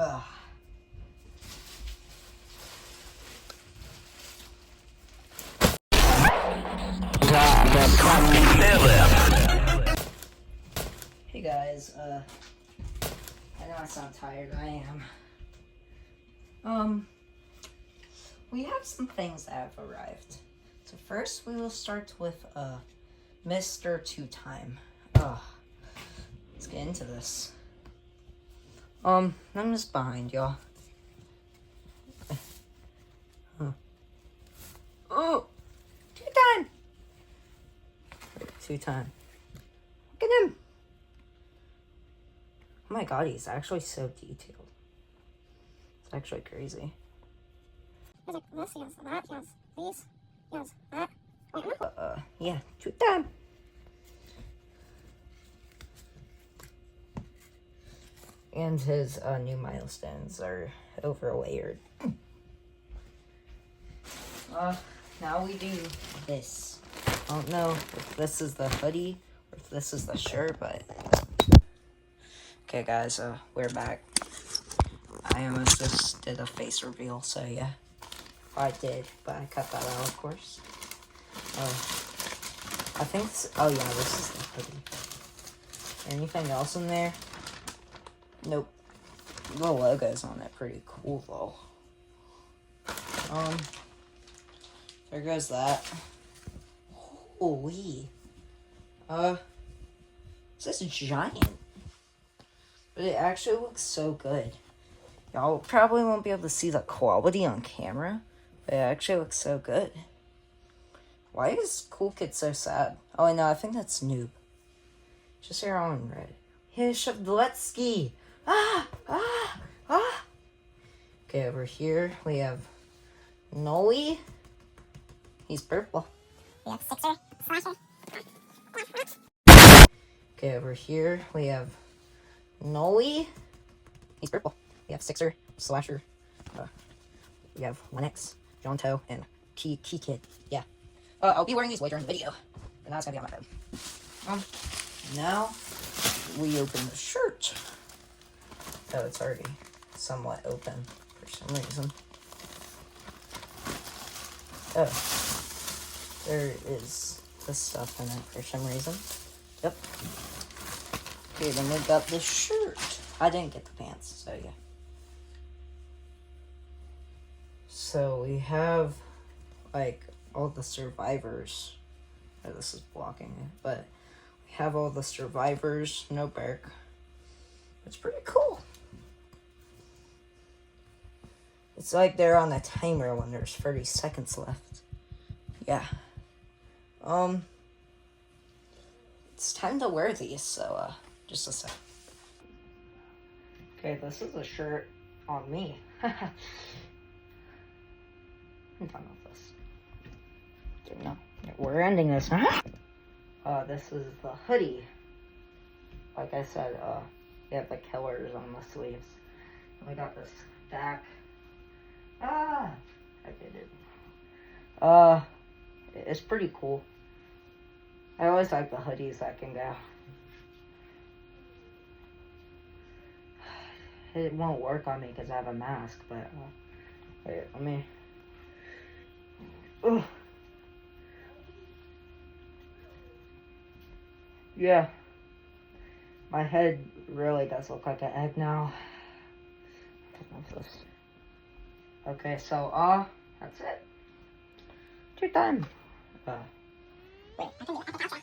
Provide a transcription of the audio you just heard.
Ugh. Hey guys, I know I sound tired, I am. We have some things that have arrived. So first we will start with, Mr. Two Time. Let's get into this. I'm just behind y'all. Oh! Two Time! Wait, Two Time. Look at him! Oh my god, he's actually so detailed. It's actually crazy. This, yes, that, yes, these, yes, that. Yeah, Two Time. And his new milestones are overlayered. Now we do this. I don't know if this is the hoodie or if this is the shirt, but... Okay, guys, we're back. I almost just did a face reveal, so yeah. I did, but I cut that out, of course. I think oh yeah, this is the hoodie. Anything else in there? Nope. The logo's on it, pretty cool though. There goes that. Holy. This is giant. But it actually looks so good. Y'all probably won't be able to see the quality on camera, but it actually looks so good. Why is Cool Kid so sad? Oh, I know, I think that's Noob. Just here on red. Here's Shabdletsky. Okay, over here we have Noe. He's purple. We have Sixer, Slasher. Okay, over here we have Noe. He's purple. We have Sixer, Slasher. We have Lennox, Jonto, and Key Kid. Yeah. I'll be wearing these during the video. And that's gonna be on my bed. Now we open the shirt. Oh, it's already somewhat open for some reason. Oh, there is this stuff in it for some reason. Yep. Okay, then we got the shirt. I didn't get the pants, so yeah. So we have, like, all the survivors. Oh, this is blocking it, but we have all the survivors, no Berk. It's pretty cool. It's like they're on a timer when there's 30 seconds left. Yeah. It's time to wear these, so, just a sec. Okay, this is a shirt on me. I'm done with this. No, we're ending this, huh? This is the hoodie. Like I said, we have the killers on the sleeves. And we got this back. I did it. It's pretty cool. I always like the hoodies that can go. It won't work on me because I have a mask, but, wait, let me... Ugh. Yeah. My head really does look like an egg now. Okay, so, that's it. Two time. Wait, I can do it.